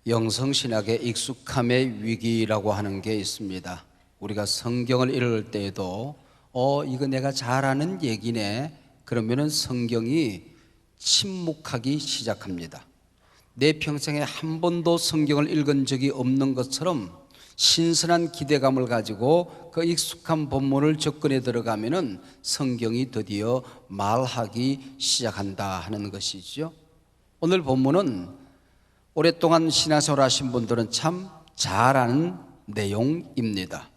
영성신학의 익숙함의 위기라고 하는 게 있습니다. 우리가 성경을 읽을 때에도 이거 내가 잘 아는 얘기네, 그러면은 성경이 침묵하기 시작합니다. 내 평생에 한 번도 성경을 읽은 적이 없는 것처럼 신선한 기대감을 가지고 그 익숙한 본문을 접근해 들어가면은 성경이 드디어 말하기 시작한다 하는 것이죠. 오늘 본문은 오랫동안 신앙생활 하신 분들은 참 잘 아는 내용입니다.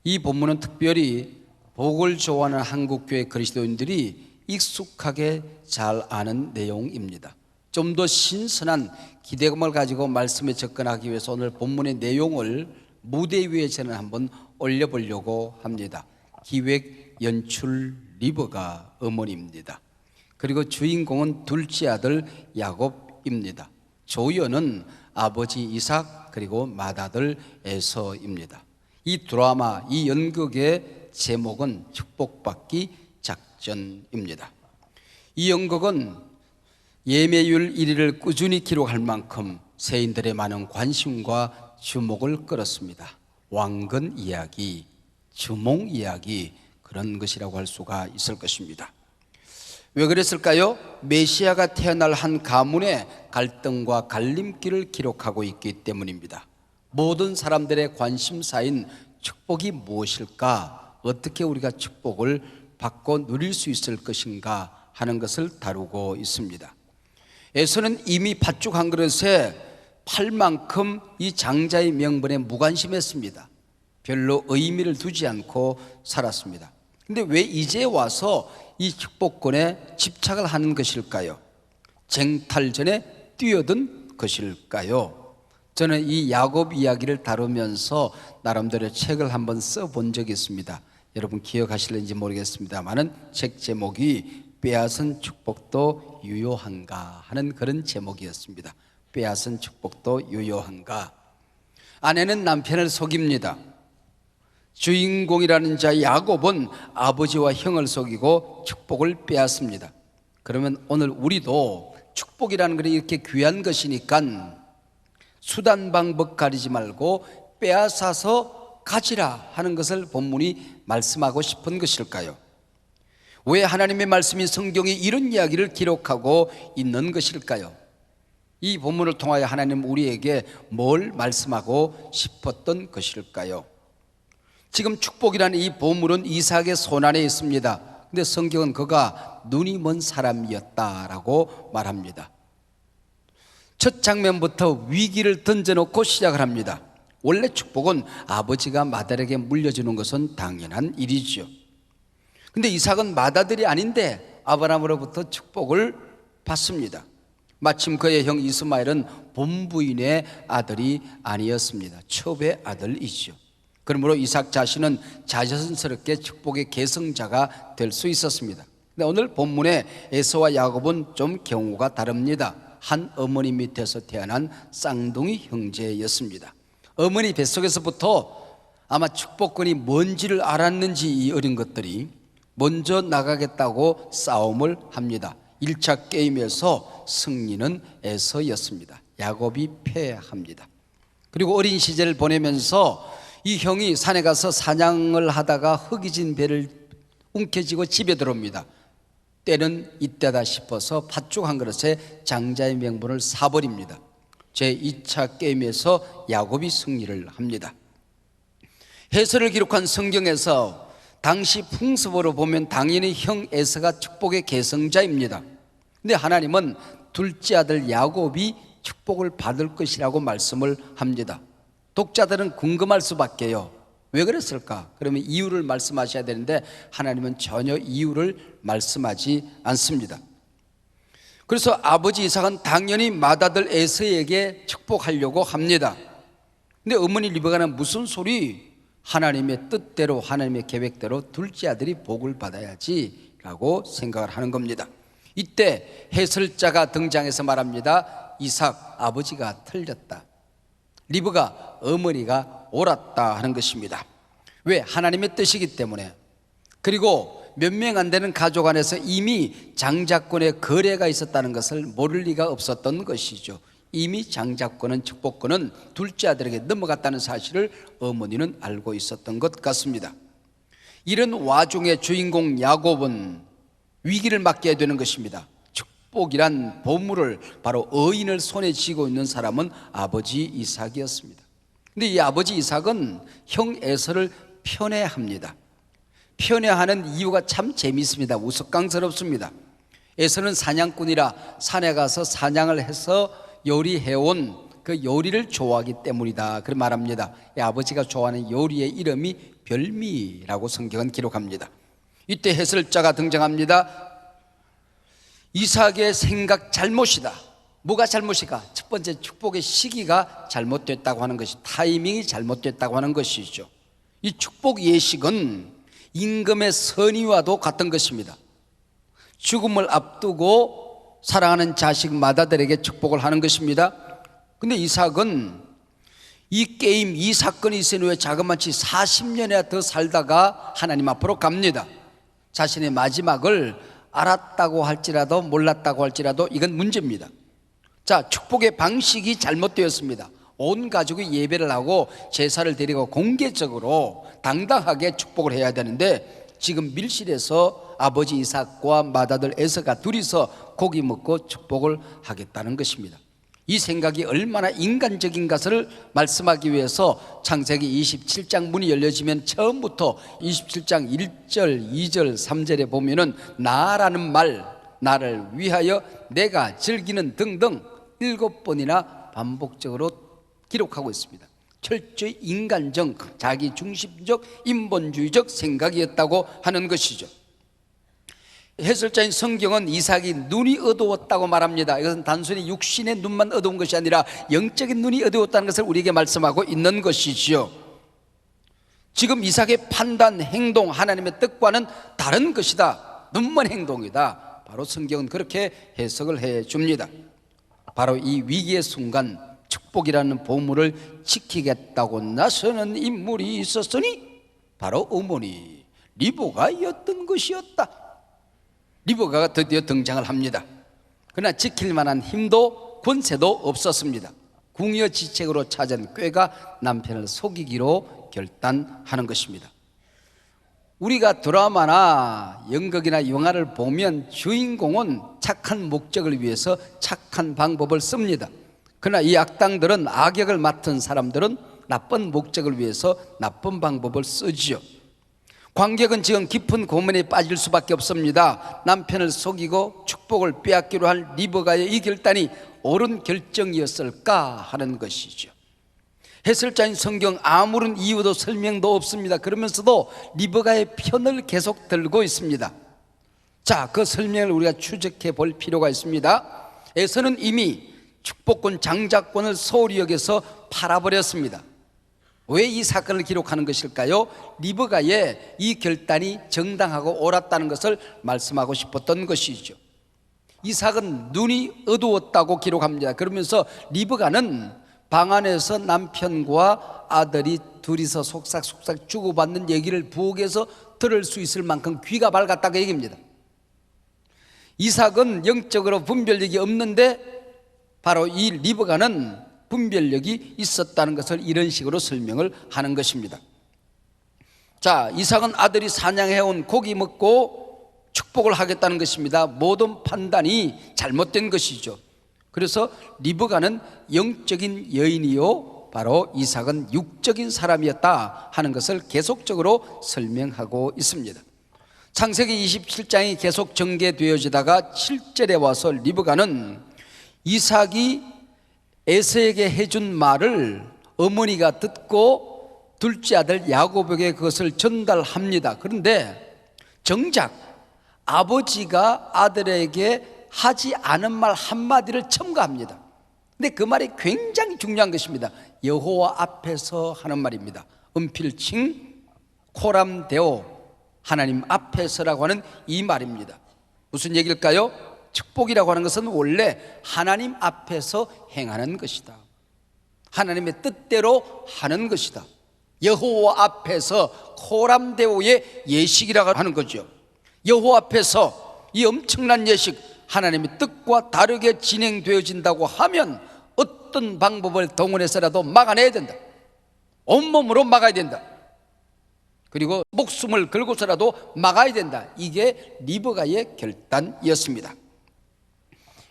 이 본문은 특별히 복을 좋아하는 한국교회 그리스도인들이 익숙하게 잘 아는 내용입니다. 좀 더 신선한 기대감을 가지고 말씀에 접근하기 위해서 오늘 본문의 내용을 무대 위에 저는 한번 올려보려고 합니다. 기획 연출 리버가 어머니입니다. 그리고 주인공은 둘째 아들 야곱입니다. 조연은 아버지 이삭 그리고 맏아들 에서입니다. 이 드라마, 이 연극의 제목은 축복받기 작전입니다. 이 연극은 예매율 1위를 꾸준히 기록할 만큼 세인들의 많은 관심과 주목을 끌었습니다. 왕건 이야기, 주몽 이야기, 그런 것이라고 할 수가 있을 것입니다. 왜 그랬을까요? 메시아가 태어날 한 가문의 갈등과 갈림길을 기록하고 있기 때문입니다. 모든 사람들의 관심사인 축복이 무엇일까? 어떻게 우리가 축복을 받고 누릴 수 있을 것인가 하는 것을 다루고 있습니다. 에서는 이미 팥죽 한 그릇에 팔 만큼 이 장자의 명분에 무관심했습니다. 별로 의미를 두지 않고 살았습니다. 근데 왜 이제 와서 이 축복권에 집착을 하는 것일까요? 쟁탈전에 뛰어든 것일까요? 저는 이 야곱 이야기를 다루면서 나름대로 책을 한번 써본 적이 있습니다. 여러분 기억하실는지 모르겠습니다만은 책 제목이 빼앗은 축복도 유효한가 하는 그런 제목이었습니다. 빼앗은 축복도 유효한가. 아내는 남편을 속입니다. 주인공이라는 자 야곱은 아버지와 형을 속이고 축복을 빼앗습니다. 그러면 오늘 우리도 축복이라는 것이 이렇게 귀한 것이니까 수단 방법 가리지 말고 빼앗아서 가지라 하는 것을 본문이 말씀하고 싶은 것일까요? 왜 하나님의 말씀인 성경이 이런 이야기를 기록하고 있는 것일까요? 이 본문을 통하여 하나님 우리에게 뭘 말씀하고 싶었던 것일까요? 지금 축복이라는 이 보물은 이삭의 손안에 있습니다. 근데 성경은 그가 눈이 먼 사람이었다라고 말합니다. 첫 장면부터 위기를 던져놓고 시작을 합니다. 원래 축복은 아버지가 맏아들에게 물려주는 것은 당연한 일이죠. 근데 이삭은 맏아들이 아닌데 아브라함으로부터 축복을 받습니다. 마침 그의 형 이스마엘은 본부인의 아들이 아니었습니다. 첩의 아들이죠. 그러므로 이삭 자신은 자연스럽게 축복의 계승자가 될 수 있었습니다. 근데 오늘 본문의 에서와 야곱은 좀 경우가 다릅니다. 한 어머니 밑에서 태어난 쌍둥이 형제였습니다. 어머니 뱃속에서부터 아마 축복권이 뭔지를 알았는지 이 어린 것들이 먼저 나가겠다고 싸움을 합니다. 1차 게임에서 승리는 에서였습니다. 야곱이 패합니다. 그리고 어린 시절을 보내면서 이 형이 산에 가서 사냥을 하다가 흙이진 배를 움켜쥐고 집에 들어옵니다. 때는 이때다 싶어서 팥죽 한 그릇에 장자의 명분을 사버립니다. 제2차 게임에서 야곱이 승리를 합니다. 해설을 기록한 성경에서 당시 풍습으로 보면 당연히 형 에서가 축복의 계승자입니다. 근데 하나님은 둘째 아들 야곱이 축복을 받을 것이라고 말씀을 합니다. 독자들은 궁금할 수밖에요. 왜 그랬을까? 그러면 이유를 말씀하셔야 되는데 하나님은 전혀 이유를 말씀하지 않습니다. 그래서 아버지 이삭은 당연히 맏아들 에서에게 축복하려고 합니다. 근데 어머니 리베가는 무슨 소리? 하나님의 뜻대로 하나님의 계획대로 둘째 아들이 복을 받아야지 라고 생각을 하는 겁니다. 이때 해설자가 등장해서 말합니다. 이삭 아버지가 틀렸다. 리브가 어머니가 옳았다 하는 것입니다. 왜? 하나님의 뜻이기 때문에. 그리고 몇 명 안 되는 가족 안에서 이미 장자권의 거래가 있었다는 것을 모를 리가 없었던 것이죠. 이미 장자권은 축복권은 둘째 아들에게 넘어갔다는 사실을 어머니는 알고 있었던 것 같습니다. 이런 와중에 주인공 야곱은 위기를 맞게 되는 것입니다. 축복이란 보물을 바로 어인을 손에 쥐고 있는 사람은 아버지 이삭이었습니다. 근데 이 아버지 이삭은 형 에서를 편애합니다. 편애하는 이유가 참 재미있습니다. 우스꽝스럽습니다. 에서는 사냥꾼이라 산에 가서 사냥을 해서 요리해온 그 요리를 좋아하기 때문이다, 그렇게 말합니다. 이 아버지가 좋아하는 요리의 이름이 별미라고 성경은 기록합니다. 이때 해설자가 등장합니다. 이삭의 생각 잘못이다. 뭐가 잘못이가? 첫 번째, 축복의 시기가 잘못됐다고 하는 것이, 타이밍이 잘못됐다고 하는 것이죠. 이 축복 예식은 임금의 선의와도 같은 것입니다. 죽음을 앞두고 사랑하는 자식 맏아들에게 축복을 하는 것입니다. 근데 이삭은 이 게임, 이 사건이 있은 후에 자그마치 40년이나 더 살다가 하나님 앞으로 갑니다. 자신의 마지막을 알았다고 할지라도 몰랐다고 할지라도 이건 문제입니다. 자, 축복의 방식이 잘못되었습니다. 온 가족이 예배를 하고 제사를 드리고 공개적으로 당당하게 축복을 해야 되는데, 지금 밀실에서 아버지 이삭과 맏아들 에서가 둘이서 고기 먹고 축복을 하겠다는 것입니다. 이 생각이 얼마나 인간적인가를 말씀하기 위해서 창세기 27장 문이 열려지면 처음부터 27장 1절, 2절, 3절에 보면은 나라는 말, 나를 위하여, 내가 즐기는 등등 7번이나 반복적으로 기록하고 있습니다. 철저히 인간적, 자기중심적, 인본주의적 생각이었다고 하는 것이죠. 해설자인 성경은 이삭이 눈이 어두웠다고 말합니다. 이것은 단순히 육신의 눈만 어두운 것이 아니라 영적인 눈이 어두웠다는 것을 우리에게 말씀하고 있는 것이지요. 지금 이삭의 판단, 행동, 하나님의 뜻과는 다른 것이다, 눈먼 행동이다. 바로 성경은 그렇게 해석을 해 줍니다. 바로 이 위기의 순간 축복이라는 보물을 지키겠다고 나서는 인물이 있었으니 바로 어머니 리브가였던 것이었다. 리브가가 드디어 등장을 합니다. 그러나 지킬 만한 힘도 권세도 없었습니다. 궁여지책으로 찾은 꾀가 남편을 속이기로 결단하는 것입니다. 우리가 드라마나 연극이나 영화를 보면 주인공은 착한 목적을 위해서 착한 방법을 씁니다. 그러나 이 악당들은, 악역을 맡은 사람들은 나쁜 목적을 위해서 나쁜 방법을 쓰지요. 관객은 지금 깊은 고민에 빠질 수밖에 없습니다. 남편을 속이고 축복을 빼앗기로 할 리브가의 이 결단이 옳은 결정이었을까 하는 것이죠. 해설자인 성경 아무런 이유도 설명도 없습니다. 그러면서도 리브가의 편을 계속 들고 있습니다. 자, 그 설명을 우리가 추적해 볼 필요가 있습니다. 에서는 이미 축복권, 장자권을 소홀히 여겨서 팔아버렸습니다. 왜 이 사건을 기록하는 것일까요? 리브가의 이 결단이 정당하고 옳았다는 것을 말씀하고 싶었던 것이죠. 이삭은 눈이 어두웠다고 기록합니다. 그러면서 리브가는 방 안에서 남편과 아들이 둘이서 속삭속삭 주고받는 얘기를 부엌에서 들을 수 있을 만큼 귀가 밝았다고 얘기합니다. 이삭은 영적으로 분별력이 없는데 바로 이 리브가는 분별력이 있었다는 것을 이런 식으로 설명을 하는 것입니다. 자, 이삭은 아들이 사냥해온 고기 먹고 축복을 하겠다는 것입니다. 모든 판단이 잘못된 것이죠. 그래서 리브가는 영적인 여인이요, 바로 이삭은 육적인 사람이었다 하는 것을 계속적으로 설명하고 있습니다. 창세기 27장이 계속 전개되어지다가 7절에 와서 리브가는 이삭이 에서에게 해준 말을 어머니가 듣고 둘째 아들 야곱에게 그것을 전달합니다. 그런데 정작 아버지가 아들에게 하지 않은 말 한마디를 첨가합니다. 근데 그 말이 굉장히 중요한 것입니다. 여호와 앞에서 하는 말입니다. 은필칭 코람데오, 하나님 앞에서라고 하는 이 말입니다. 무슨 얘기일까요? 축복이라고 하는 것은 원래 하나님 앞에서 행하는 것이다. 하나님의 뜻대로 하는 것이다. 여호와 앞에서 코람데오의 예식이라고 하는 거죠. 여호와 앞에서 이 엄청난 예식, 하나님의 뜻과 다르게 진행되어진다고 하면 어떤 방법을 동원해서라도 막아내야 된다. 온몸으로 막아야 된다. 그리고 목숨을 걸고서라도 막아야 된다. 이게 리브가의 결단이었습니다.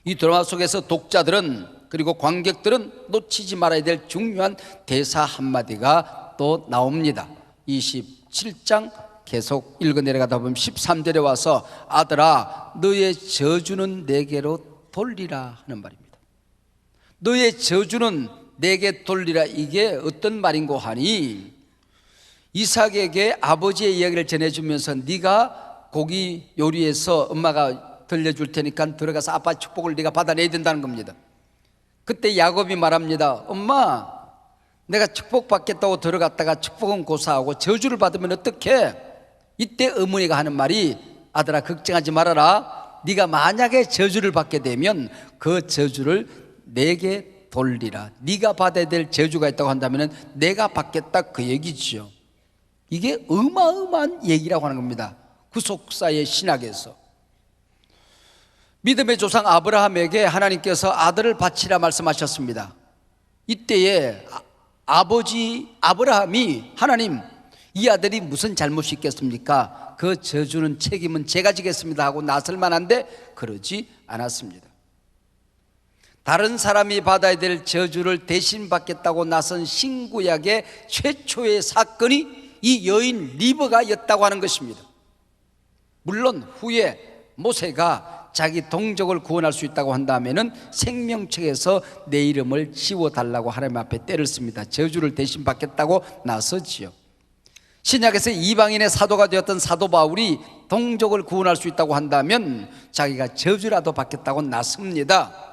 이 드라마 속에서 독자들은, 그리고 관객들은 놓치지 말아야 될 중요한 대사 한마디가 또 나옵니다. 27장 계속 읽어 내려가다 보면 13절에 와서 아들아 너의 저주는 내게로 돌리라 하는 말입니다. 너의 저주는 내게 돌리라. 이게 어떤 말인고 하니, 이삭에게 아버지의 이야기를 전해주면서 네가 고기 요리해서 엄마가 들려줄 테니까 들어가서 아빠 축복을 네가 받아내야 된다는 겁니다. 그때 야곱이 말합니다. 엄마, 내가 축복받겠다고 들어갔다가 축복은 고사하고 저주를 받으면 어떡해? 이때 어머니가 하는 말이 아들아 걱정하지 말아라. 네가 만약에 저주를 받게 되면 그 저주를 내게 돌리라. 네가 받아야 될 저주가 있다고 한다면 내가 받겠다, 그 얘기죠. 이게 어마어마한 얘기라고 하는 겁니다. 구속사의 신학에서. 믿음의 조상 아브라함에게 하나님께서 아들을 바치라 말씀하셨습니다. 이때에 아버지 아브라함이 하나님, 이 아들이 무슨 잘못이 있겠습니까? 그 저주는 책임은 제가 지겠습니다 하고 나설 만한데 그러지 않았습니다. 다른 사람이 받아야 될 저주를 대신 받겠다고 나선 신구약의 최초의 사건이 이 여인 리브가였다고 하는 것입니다. 물론 후에 모세가 자기 동족을 구원할 수 있다고 한다면 생명책에서 내 이름을 지워달라고 하나님 앞에 때를 씁니다. 저주를 대신 받겠다고 나서지요. 신약에서 이방인의 사도가 되었던 사도 바울이 동족을 구원할 수 있다고 한다면 자기가 저주라도 받겠다고 나섭니다.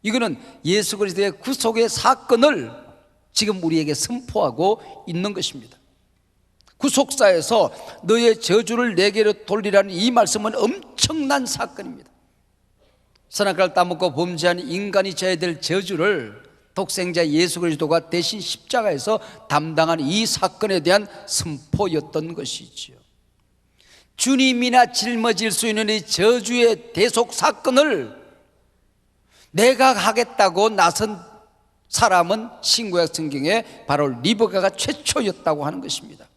이거는 예수 그리스도의 구속의 사건을 지금 우리에게 선포하고 있는 것입니다. 구속사에서 너의 저주를 내게로 돌리라는 이 말씀은 엄청난 사건입니다. 선악과를 따먹고 범죄한 인간이 져야 될 저주를 독생자 예수 그리스도가 대신 십자가에서 담당한 이 사건에 대한 선포였던 것이지요. 주님이나 짊어질 수 있는 이 저주의 대속 사건을 내가 하겠다고 나선 사람은 신구약 성경에 바로 리브가가 최초였다고 하는 것입니다.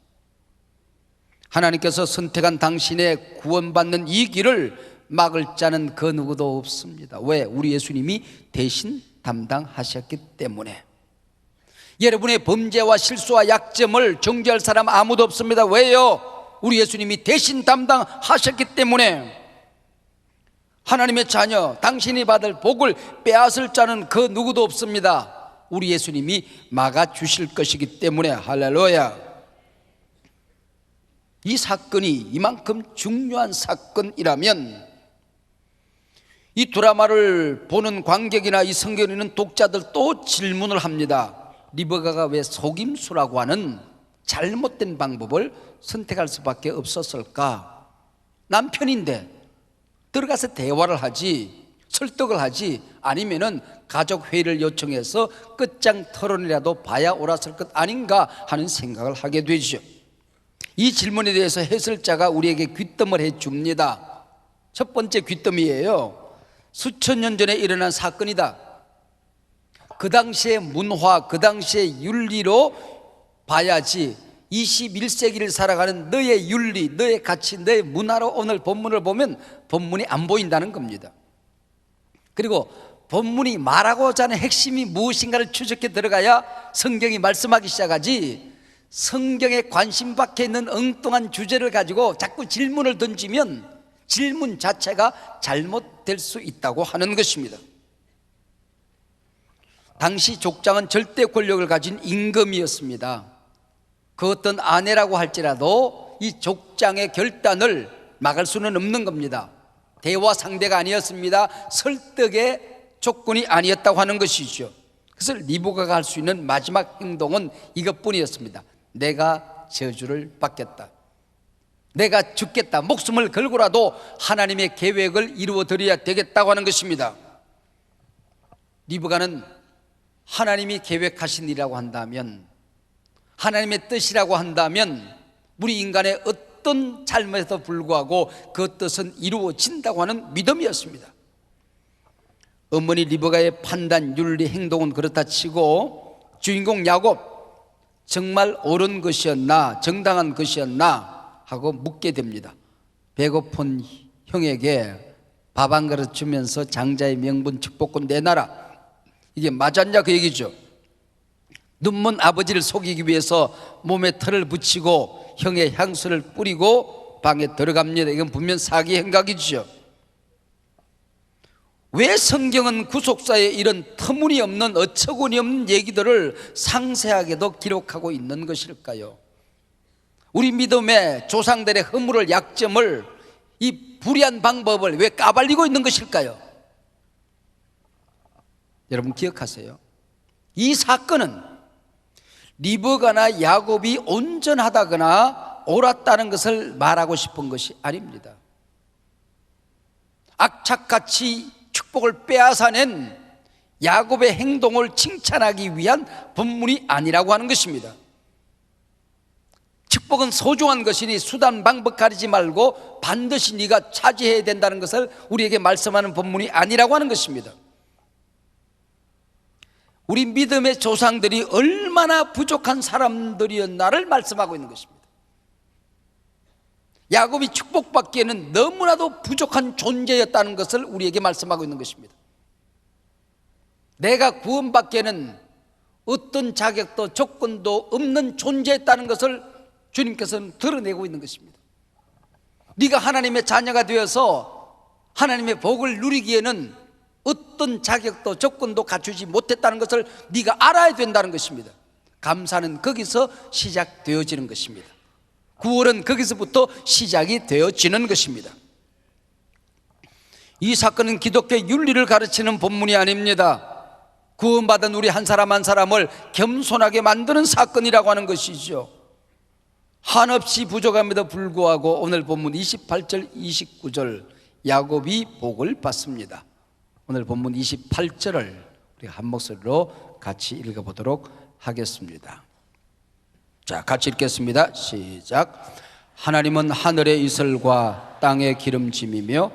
하나님께서 선택한 당신의 구원받는 이 길을 막을 자는 그 누구도 없습니다. 왜? 우리 예수님이 대신 담당하셨기 때문에. 여러분의 범죄와 실수와 약점을 정죄할 사람 아무도 없습니다. 왜요? 우리 예수님이 대신 담당하셨기 때문에. 하나님의 자녀, 당신이 받을 복을 빼앗을 자는 그 누구도 없습니다. 우리 예수님이 막아주실 것이기 때문에. 할렐루야. 이 사건이 이만큼 중요한 사건이라면 이 드라마를 보는 관객이나 이 성경을 읽는 독자들 또 질문을 합니다. 리브가가 왜 속임수라고 하는 잘못된 방법을 선택할 수밖에 없었을까? 남편인데 들어가서 대화를 하지, 설득을 하지, 아니면은 가족 회의를 요청해서 끝장 토론이라도 봐야 옳았을 것 아닌가 하는 생각을 하게 되죠. 이 질문에 대해서 해설자가 우리에게 귀뜸을 해줍니다. 첫 번째 귀뜸이에요. 수천 년 전에 일어난 사건이다. 그 당시의 문화, 그 당시의 윤리로 봐야지 21세기를 살아가는 너의 윤리, 너의 가치, 너의 문화로 오늘 본문을 보면 본문이 안 보인다는 겁니다. 그리고 본문이 말하고자 하는 핵심이 무엇인가를 추적해 들어가야 성경이 말씀하기 시작하지, 성경에 관심 밖에 있는 엉뚱한 주제를 가지고 자꾸 질문을 던지면 질문 자체가 잘못될 수 있다고 하는 것입니다. 당시 족장은 절대 권력을 가진 임금이었습니다. 그 어떤 아내라고 할지라도 이 족장의 결단을 막을 수는 없는 겁니다. 대화 상대가 아니었습니다. 설득의 조건이 아니었다고 하는 것이죠. 그래서 리브가가 할 수 있는 마지막 행동은 이것뿐이었습니다. 내가 저주를 받겠다, 내가 죽겠다, 목숨을 걸고라도 하나님의 계획을 이루어드려야 되겠다고 하는 것입니다. 리브가는 하나님이 계획하신 일이라고 한다면, 하나님의 뜻이라고 한다면 우리 인간의 어떤 잘못에도 불구하고 그 뜻은 이루어진다고 하는 믿음이었습니다. 어머니 리브가의 판단, 윤리, 행동은 그렇다 치고 주인공 야곱 정말 옳은 것이었나, 정당한 것이었나 하고 묻게 됩니다. 배고픈 형에게 밥 한 그릇 주면서 장자의 명분 축복권 내놔라, 이게 맞았냐 그 얘기죠. 눈먼 아버지를 속이기 위해서 몸에 털을 붙이고 형의 향수를 뿌리고 방에 들어갑니다. 이건 분명 사기 행각이죠. 왜 성경은 구속사의 이런 터무니없는 어처구니없는 얘기들을 상세하게도 기록하고 있는 것일까요? 우리 믿음의 조상들의 허물을, 약점을, 이 불의한 방법을 왜 까발리고 있는 것일까요? 여러분 기억하세요. 이 사건은 리브가나 야곱이 온전하다거나 옳았다는 것을 말하고 싶은 것이 아닙니다. 악착같이 축복을 빼앗아낸 야곱의 행동을 칭찬하기 위한 본문이 아니라고 하는 것입니다. 축복은 소중한 것이니 수단 방법 가리지 말고 반드시 네가 차지해야 된다는 것을 우리에게 말씀하는 본문이 아니라고 하는 것입니다. 우리 믿음의 조상들이 얼마나 부족한 사람들이었나를 말씀하고 있는 것입니다. 야곱이 축복받기에는 너무나도 부족한 존재였다는 것을 우리에게 말씀하고 있는 것입니다. 내가 구원받기에는 어떤 자격도 조건도 없는 존재였다는 것을 주님께서는 드러내고 있는 것입니다. 네가 하나님의 자녀가 되어서 하나님의 복을 누리기에는 어떤 자격도 조건도 갖추지 못했다는 것을 네가 알아야 된다는 것입니다. 감사는 거기서 시작되어지는 것입니다. 구원은 거기서부터 시작이 되어지는 것입니다. 이 사건은 기독교의 윤리를 가르치는 본문이 아닙니다. 구원받은 우리 한 사람 한 사람을 겸손하게 만드는 사건이라고 하는 것이죠. 한없이 부족함에도 불구하고 오늘 본문 28절 29절 야곱이 복을 받습니다. 오늘 본문 28절을 우리가 한 목소리로 같이 읽어보도록 하겠습니다. 자, 같이 읽겠습니다. 시작. 하나님은 하늘의 이슬과 땅의 기름짐이며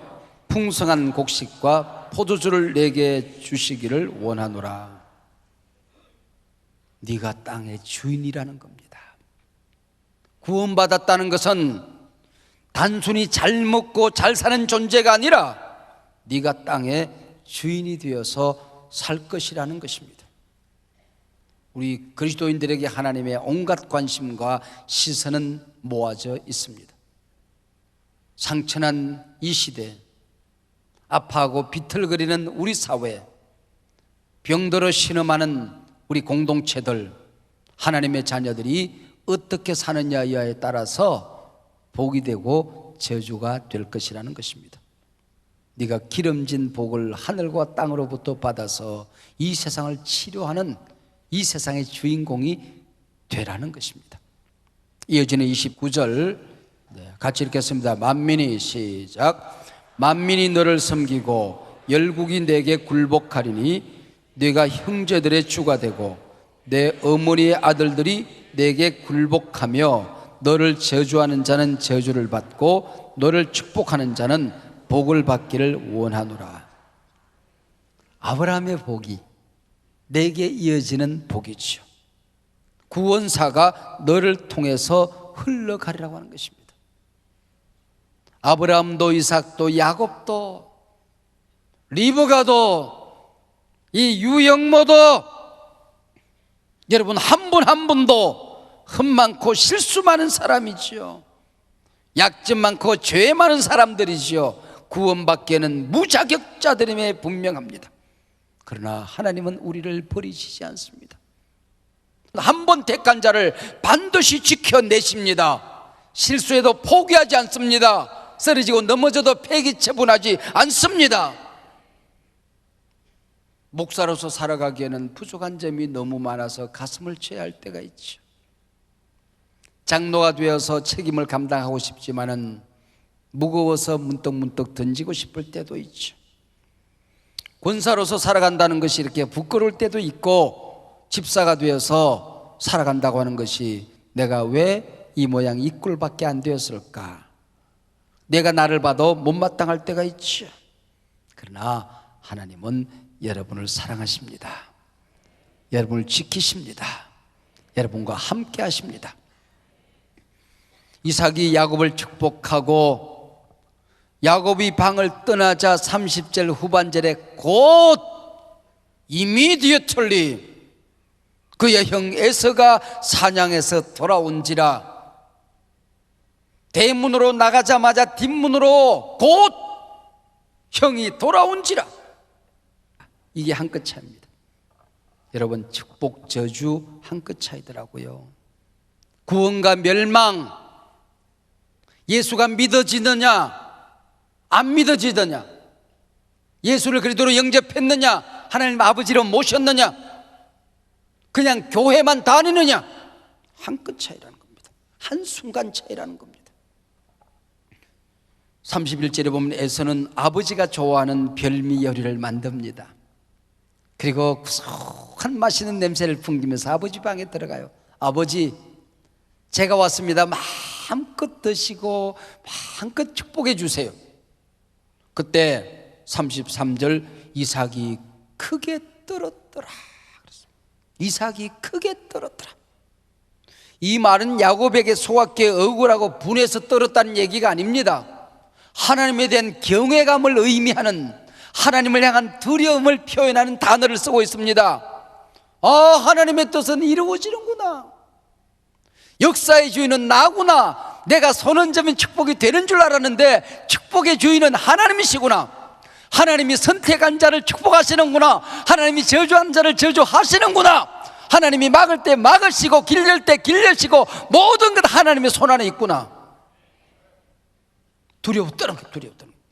풍성한 곡식과 포도주를 내게 주시기를 원하노라. 네가 땅의 주인이라는 겁니다. 구원받았다는 것은 단순히 잘 먹고 잘 사는 존재가 아니라 네가 땅의 주인이 되어서 살 것이라는 것입니다. 우리 그리스도인들에게 하나님의 온갖 관심과 시선은 모아져 있습니다. 상처난 이 시대, 아파하고 비틀거리는 우리 사회, 병들어 신음하는 우리 공동체들, 하나님의 자녀들이 어떻게 사느냐에 따라서 복이 되고 저주가 될 것이라는 것입니다. 네가 기름진 복을 하늘과 땅으로부터 받아서 이 세상을 치료하는 이 세상의 주인공이 되라는 것입니다. 이어지는 29절 같이 읽겠습니다. 만민이 시작. 만민이 너를 섬기고 열국이 내게 굴복하리니 네가 형제들의 주가 되고 내 어머니의 아들들이 내게 굴복하며 너를 저주하는 자는 저주를 받고 너를 축복하는 자는 복을 받기를 원하노라. 아브라함의 복이 내게 이어지는 복이죠. 구원사가 너를 통해서 흘러가리라고 하는 것입니다. 아브라함도 이삭도 야곱도 리브가도 이 유영모도 여러분 한 분 한 분도 흠 많고 실수 많은 사람이지요. 약점 많고 죄 많은 사람들이지요. 구원받기에는 무자격자들임에 분명합니다. 그러나 하나님은 우리를 버리시지 않습니다. 한 번 택한 자를 반드시 지켜내십니다. 실수해도 포기하지 않습니다. 쓰러지고 넘어져도 폐기처분하지 않습니다. 목사로서 살아가기에는 부족한 점이 너무 많아서 가슴을 쳐야 할 때가 있죠. 장로가 되어서 책임을 감당하고 싶지만은 무거워서 문득문득 던지고 싶을 때도 있죠. 권사로서 살아간다는 것이 이렇게 부끄러울 때도 있고, 집사가 되어서 살아간다고 하는 것이 내가 왜 이 모양 이 꼴밖에 안 되었을까, 내가 나를 봐도 못마땅할 때가 있죠. 그러나 하나님은 여러분을 사랑하십니다. 여러분을 지키십니다. 여러분과 함께 하십니다. 이삭이 야곱을 축복하고 야곱이 방을 떠나자 30절 후반절에 곧 immediately 그의 형 에서가 사냥해서 돌아온지라. 대문으로 나가자마자 뒷문으로 곧 형이 돌아온지라. 이게 한 끗 차이입니다. 여러분, 축복 저주 한 끗 차이더라고요. 구원과 멸망, 예수가 믿어지느냐 안 믿어지느냐, 예수를 그리스도로 영접했느냐, 하나님 아버지로 모셨느냐, 그냥 교회만 다니느냐, 한 끗 차이라는 겁니다. 한순간 차이라는 겁니다. 31절에 보면 에서는 아버지가 좋아하는 별미 요리를 만듭니다. 그리고 구수한 맛있는 냄새를 풍기면서 아버지 방에 들어가요. 아버지, 제가 왔습니다. 마음껏 드시고 마음껏 축복해 주세요. 그때 33절 이삭이 크게 떨었더라. 이삭이 크게 떨었더라. 이 말은 야곱에게 소확해 억울하고 분해서 떨었다는 얘기가 아닙니다. 하나님에 대한 경외감을 의미하는, 하나님을 향한 두려움을 표현하는 단어를 쓰고 있습니다. 아, 하나님의 뜻은 이루어지는구나. 역사의 주인은 나구나. 내가 손 얹으면 축복이 되는 줄 알았는데 축복의 주인은 하나님이시구나. 하나님이 선택한 자를 축복하시는구나. 하나님이 저주한 자를 저주하시는구나. 하나님이 막을 때 막으시고 길릴 때 길리시고 모든 것 하나님의 손 안에 있구나. 두려웠다는 거예요. 두려웠다는 거예요.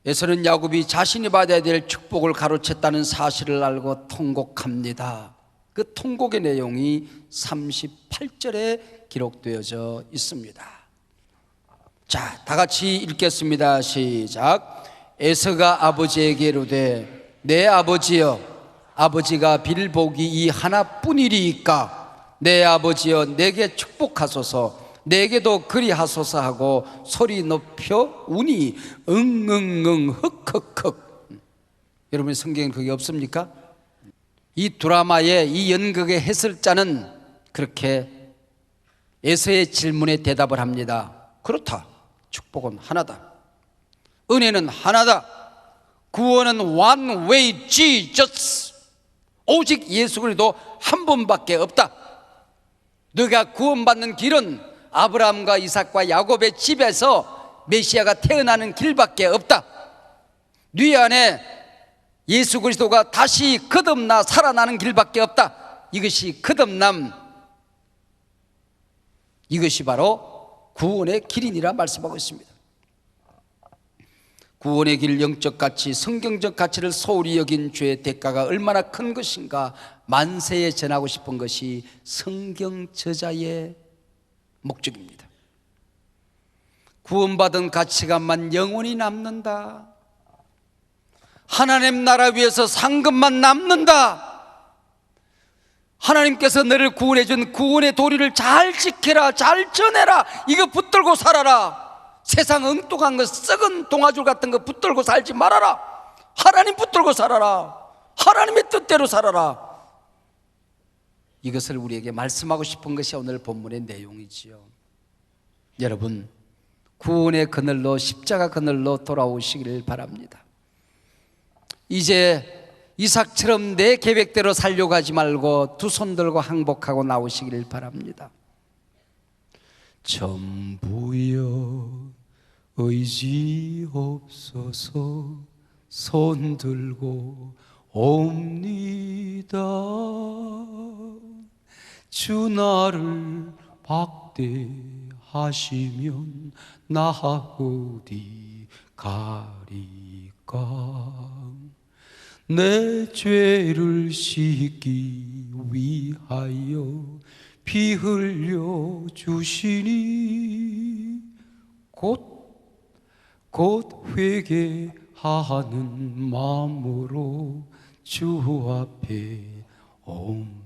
에서는 야곱이 자신이 받아야 될 축복을 가로챘다는 사실을 알고 통곡합니다. 그 통곡의 내용이 38절에 기록되어져 있습니다. 자, 다 같이 읽겠습니다. 시작. 에서가 아버지에게 이르되 내 아버지여, 아버지가 빌복이 이 하나뿐이리이까 내 아버지여 내게 축복하소서, 내게도 그리하소서 하고 소리 높여 우니 응응응 흑흑흑. 여러분 성경에 그게 없습니까? 이 드라마의 이 연극의 해설자는 그렇게 에서의 질문에 대답을 합니다. 그렇다. 축복은 하나다. 은혜는 하나다. 구원은 one way Jesus. 오직 예수 그리스도 한 분밖에 없다. 너가 구원받는 길은 아브라함과 이삭과 야곱의 집에서 메시아가 태어나는 길밖에 없다. 네 안에 예수 그리스도가 다시 거듭나 살아나는 길밖에 없다. 이것이 거듭남, 이것이 바로 구원의 길이니라 말씀하고 있습니다. 구원의 길, 영적 가치, 성경적 가치를 소홀히 여긴 죄의 대가가 얼마나 큰 것인가 만세에 전하고 싶은 것이 성경 저자의 목적입니다. 구원받은 가치관만 영원히 남는다. 하나님 나라 위에서 상급만 남는다. 하나님께서 너를 구원해 준 구원의 도리를 잘 지켜라, 잘 전해라. 이거 붙들고 살아라. 세상 엉뚱한 거, 썩은 동아줄 같은 거 붙들고 살지 말아라. 하나님 붙들고 살아라. 하나님의 뜻대로 살아라. 이것을 우리에게 말씀하고 싶은 것이 오늘 본문의 내용이지요. 여러분, 구원의 그늘로, 십자가 그늘로 돌아오시기를 바랍니다. 이제 이삭처럼 내 계획대로 살려고 하지 말고 두 손 들고 항복하고 나오시기를 바랍니다. 전부여 의지 없어서 손 들고 옵니다. 주 나를 박대하시면 나 어디 가리까. 내 죄를 씻기 위하여 피 흘려 주시니 곧 회개하는 마음으로 주 앞에 옵니다.